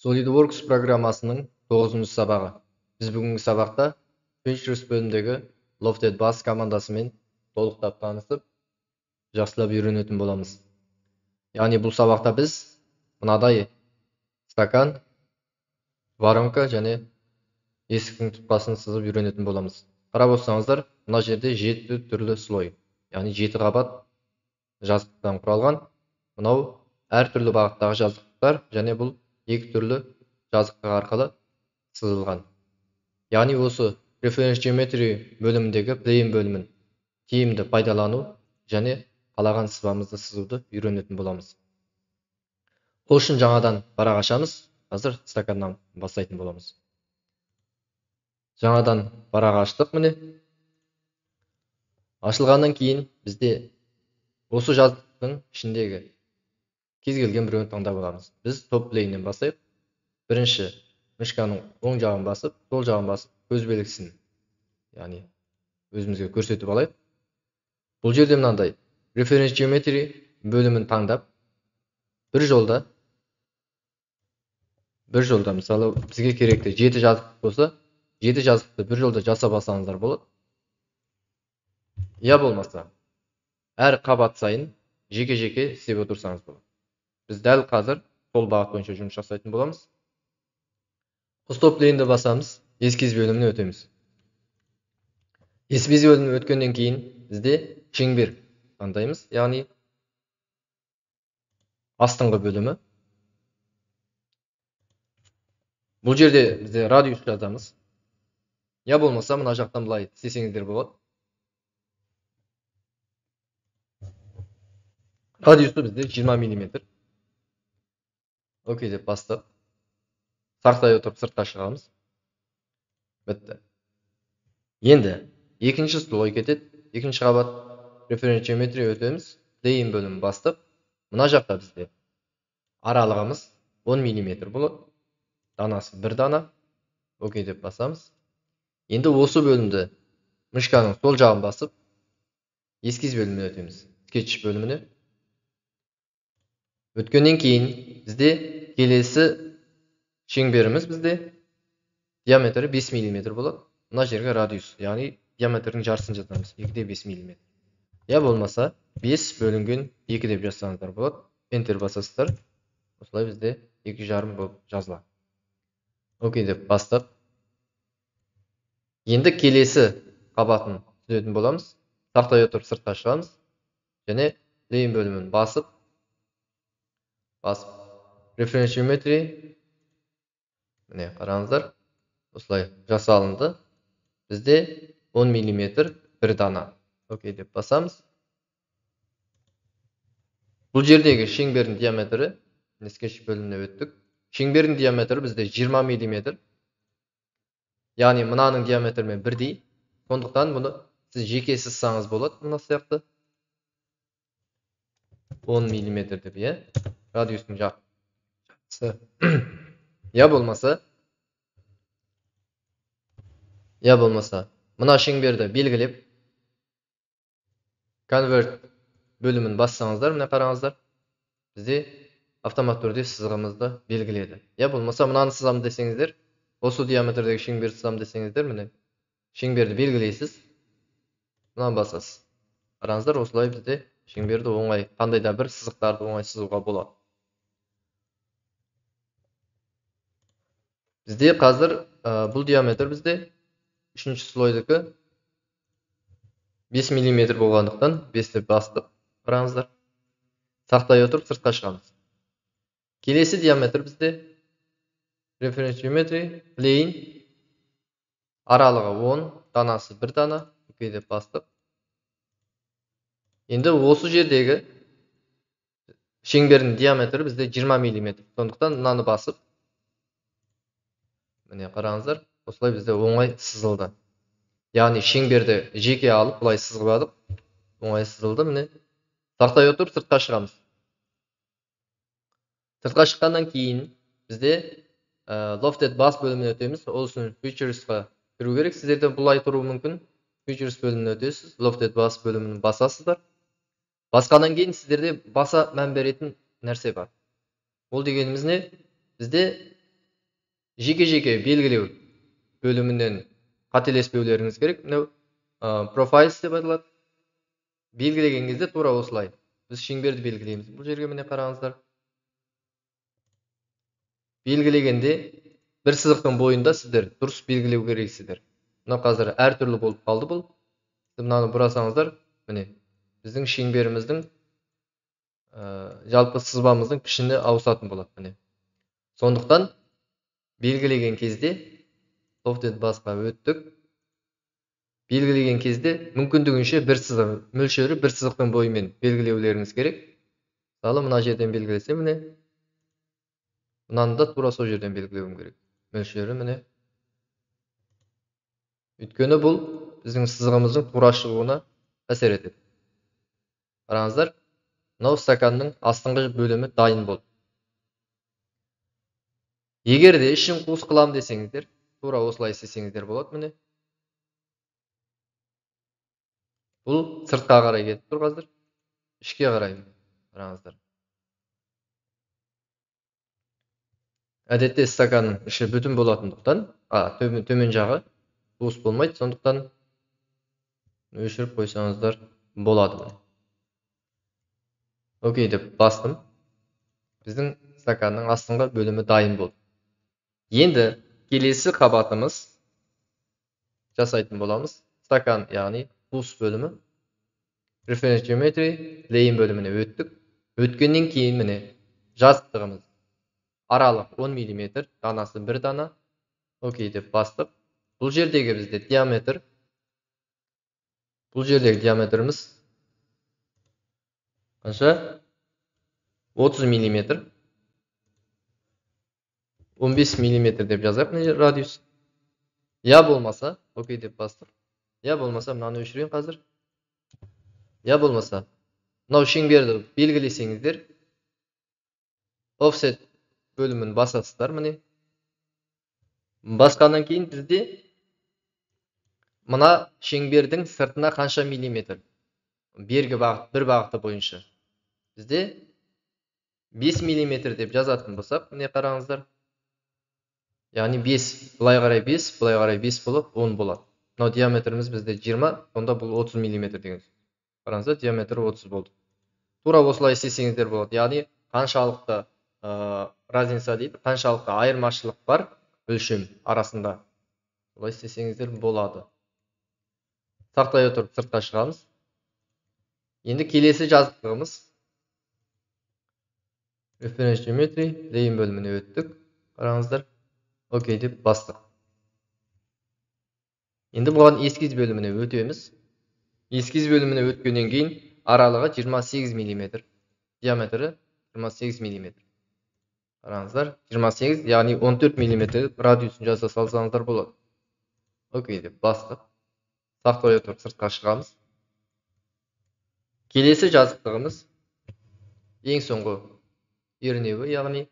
SolidWorks программасының 9-шы сабағы. Біз бүгінгі сабақта Features бөлімдегі Lofted Bass командасымен толықтап танысып, жақсылап үйренетін боламыз. Яғни бұл сабақта біз мынадай стакан, воронка және есіктің тұтқасын сызып үйренетін боламыз. Қарап отырсаңыздар, мына жерде 7 түрлі слой, яғни 7 қабат жазықтықтан құралған. Мынау әртүрлі бағыттағы жазықтықтар және бұл 2 түрлі жазықтық арқылы сызылған. Яғни осы Reference Geometry бөліміндегі Plane бөлімін тиімді пайдалану және қалаған сызбамызды сызуды үйренетін боламыз. Ол үшін жаңадан парақ ашамыз. Қазір стаканнан бастайтын боламыз. Жаңадан парақ аштық міне. Ашылғаннан кейін бізде осы жазықтықтың ішіндегі кез келген біреуін таңдап аламыз. Біз топ плейннен бастайық. Бірінші мышканың оң жағын басып, сол жағын басып, көз белгісін, яғни өзімізге көрсетіп алайық. Бұл жерде мынандай Reference Geometry бөлімін таңдап, бір жолда мысалы бізге керекті 7 жазықтық болса, 7 жазықтықты бір жолда жасап алсаңыздар болады. Я болмаса, әр қабат сайын жеке-жеке істеп отырсаңыз болады. Біз дәл қазір сол бағыт бойынша жұмыс жасайтын боламыз. Стоп плейнді басамыз, эскиз бөліміне өтеміз. Эскиз бөліміне өткеннен кейін бізде шеңбер таңдаймыз, яғни астыңғы бөлімі. Бұл жерде бізде радиус жазамыз. Я болмаса, мына жақтан былай істесеңіздер болады. Радиусы бізде 20 мм. Окей деп бастық. Сақтай отырып сыртқа шығамыз. Бітті. Енді екінші слой кетеді. Екінші қабат Reference Geometry өтеміз. Plane бөлімін бастық. Мына жақта бізде аралығымыз 10 мм болады. Данасы 1 дана. Окей деп басамыз. Енді осы бөлімді мышканың сол жағын басып, эскиз бөліміне өтеміз. Sketch бөліміне. Өткеннен кейін бізде келесі шеңберіміз бізде диаметрі 5 мм болады. Мына жерге радиус, яғни диаметрдің жарысын жазамыз. 2-де 5 мм. Я болмаса 5 бөлінген 2 деп жазсаңыздар болады. Enter басасыздар. Осылай бізде 2,5 болып жазылады. Окей деп бастық. Енді келесі қабатын түзетін боламыз. Сақтай отырып сыртқа шығамыз. Және Plane бөлімін басып Reference Geometry міне қараңыздар. Осылай жасалынды. Бізде 10 мм 1 дана. Окей деп басамыз. Бұл жердегі шеңбердің диаметрі, Sketch бөліміне өттік. Шеңбердің диаметрі бізде 20 мм. Яғни мынаның диаметрімен бірдей. Сондықтан бұны сіз жеке сызсаңыз болады, мына сияқты. 10 мм деп, е? Радиустың жартысы. Я болмаса, мына шеңберді белгілеп, Convert бөлімін бассаңыздар, мына қараңыздар, бізде автомат түрде сызығымызды белгіледі. Я болмаса, мынаны сызам десеңіздер, осы диаметрдегі шеңберді сызам десеңіздер, міне шеңберді белгілейсіз, мынаны басасыз. Қараңыздар, осылай бізде шеңберді оңай, қандай да бір сызықтарды оңай сызуға болады. Бізде қазір бұл диаметр бізде 3-ші слойдікі 5 мм болғандықтан 5 деп бастық. Қараңыздар. Сақтай отырып сыртқа шығамыз. Келесі диаметр бізде Reference Geometry Plane аралығы 10, данасы 1 дана. Окей деп бастық. Енді осы жердегі шеңбердің диаметрі бізде 20 мм. Сондықтан мынаны басып, міне қараңыздар, осылай бізде оңай сызылды. Яғни шеңберді жеке алып, бұлай сызғыбадық, оңай сызылды, міне. Сақтай отырып сыртқа шығамыз. Сыртқа шыққаннан кейін бізде Lofted Bass бөліміне өтеміз. Ол үшін Features'қа кіру керек. Сіздерде бұлай тұру мүмкін. Features бөліміне өтесіз. Lofted Bass бөлімін басасыздар. Басқаннан кейін сіздерде баса мән беретін нәрсе бар. Ол дегеніміз не? Бізде жеке белгілеу бөлімінен қателеспеулеріңіз керек. Мынау profiles деп аталады. Белгілеген кезде тура осылай. Біз шеңберді белгілейміз. Бұл жерге міне қараңыздар. Белгілегенде бір сызықтың бойында сіздер дұрыс белгілеу керексіздер. Мына қазір әртүрлі болып қалды бұл. Мынаны бұрасаңыздар, міне біздің шеңберіміздің жалпы сызбамыздың пішіні ауысатын болады, міне. Сондықтан белгілеген кезде lofted басқа өттік. Белгілеген кезде мүмкіндігінше бір сызық мөлшері бір сызықтың бойымен белгілеулеріңіз керек. Мысалы, мына жерден белгілесе, міне. Мынаны да тура сол жерден белгілеуім керек. Мөлшері міне. Өйткені бұл біздің сызығымыздың тура шығуына әсер етеді. Қараңыздар, мынау стаканның астыңғы бөлімі дайын болды. Егер де ішін қуыс қылам десеңіздер, тура осылай істесеңіздер болады, міне. Бұл сыртқа қарай кетіп тұр қазір. Ішке қарай. Қараңыздар. Әдетте стаканның іші бүтін болатындықтан, төмен жағы қуыс болмайды, сондықтан өшіріп қойсаңыздар болады. Окей деп бастым. Біздің стаканның астыңғы бөлімі дайын болды. Енді келесі қабатымыз жасайтын боламыз. Стакан, яғни қуыс бөлімі. Reference geometry, лейін бөліміне өттік. Өткеннен кейін міне жазықтығымыз аралық 10 мм, данасы 1 дана. Окей деп бастық. Бұл жердегі бізде диаметр. Бұл жердегі диаметріміз қанша? 30 мм. 15 мм деп жазайық, міне радиус. Я болмаса, окей деп бастық. Я болмаса, мынаны өшірейін қазір. Я болмаса, мынау шеңберді белгілесеңіздер, offset бөлімін басасыздар, міне. Басқаннан кейін бізде мына шеңбердің сыртына қанша миллиметр? Бергі бағыт, бір бағыты бойынша. Бізде 5 мм деп жазатын болсақ, міне қараңыздар. Яғни 5, бұлай қарай 5, бұлай қарай 5 болып, 10 болады. Мынау диаметріміз бізде 20, сонда бұл 30 мм деген. Қараңыздар, диаметрі 30 болды. Тура осылай істесеңіздер болады. Яғни қаншалықты разница дейді, қаншалықты айырмашылық бар өлшем арасында. Солай істесеңіздер болады. Сақтай отырып сыртқа шығамыз. Енді келесі жазықтығымыз Reference geometry, лейін бөліміне өттік. Қараңыздар. Окей деп бастық. Енді бұған эскиз бөліміне өтеміз. Эскиз бөліміне өткеннен кейін аралығы 28 мм. Диаметрі 28 мм. Қараңыздар, 28, яғни 14 мм радиусын жаза салсаңыздар болады. Окей деп бастық. Сақтай отырып сыртқа шығамыз. Келесі жазықтығымыз ең соңғы ернеуі, яғни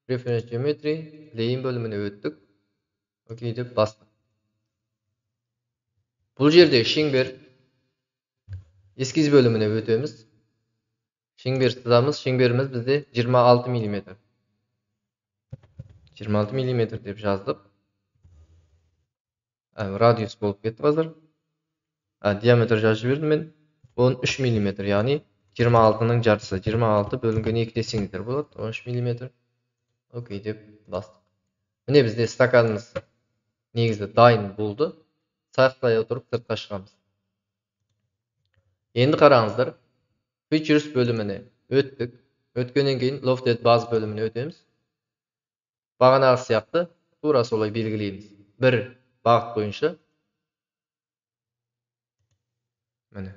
Reference geometry, лейін бөліміне өттік. Окей деп бастық. Бұл жерде шеңбер эскиз бөліміне өтеміз. Шеңбер сызамыз. Шеңберіміз бізде 26 мм. 26 мм деп жаздық. Радиус болып кетті қазір. Диаметр жазып жібердім мен. 13 мм, яғни 26-ның жартысы. 26 бөлінген 2 десеңіздер болады. 13 мм. Окей деп бастық. Міне бізде стаканымыз негізі дайын болды. Сақтай отырып сыртқа шығамыз. Енді қараңыздар, Features бөліміне өттік. Өткеннен кейін Lofted Base бөліміне өтеміз. Бағанағы сияқты тура солай белгілейміз. Бір бағыт бойынша. Міне.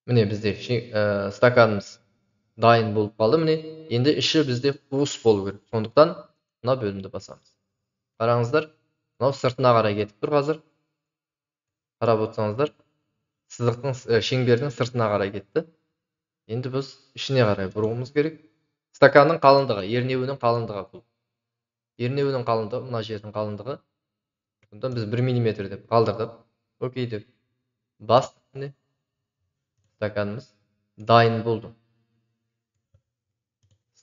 Міне бізде стаканымыз дайын болып қалды. Міне енді іші бізде қуыс болу керек. Сондықтан мына бөлімді басамыз. Қараңыздар, мынау сыртына қарай кетіп тұр қазір. Қарап отырсаңыздар, сызықтың шеңбердің сыртына қарай кетті. Енді біз ішіне қарай бұруымыз керек. Стаканның қалыңдығы, ернеуінің қалыңдығы бұл. Ернеуінің қалыңдығы, мына жердің қалыңдығы. Сондықтан біз 1 мм деп қалдырдық. Окей деп бастық. Стаканымыз дайын болды.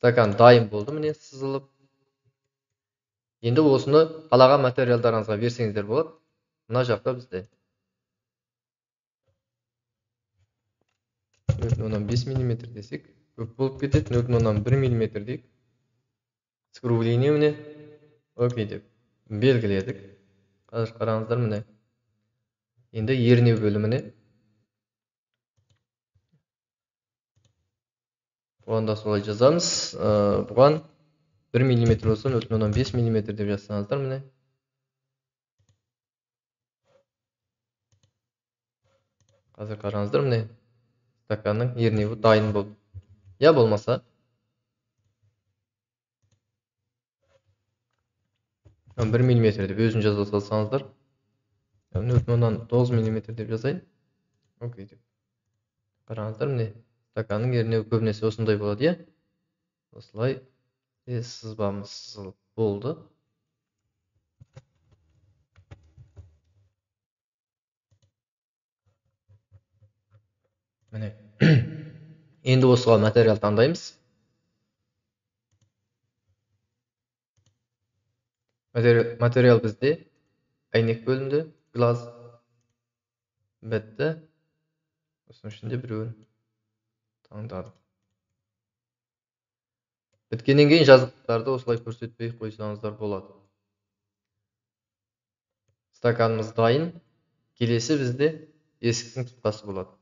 Стакан дайын болды, міне сызылып. Енді осыны қалаған материалдарыңызға берсеңіздер болады. Мына жақта бізде 0,5 мм десек, көп болып кетеді. 0,1 мм дейік. Скругление міне. Окей деп белгіледік. Қазір қараңыздар міне. Енді ернеу бөліміне. Бұған да солай жазамыз. Бұған 1 мм болса 0,5 мм деп жазсаңыздар міне. Қазір қараңыздар міне. Стаканның ернеуі дайын болды. Я болмаса 1 мм деп өзін жаза салсаңыздар. 0,9 мм деп жазайын. Окей деп. Қараңыздар міне. Стаканның ернеуі көбінесе осындай болады, я? Осылай сызбамыз сызылып болды. Міне. Енді осыға материал таңдаймыз. Материал бізде әйнек бөлімде, глаз бітті. Осының ішінде біреуін таңдадық. Біткеннен кейін жазықтықтарды осылай көрсетпей қойсаңыздар болады. Стаканымыз дайын. Келесі бізде есіктің тұтқасы болады.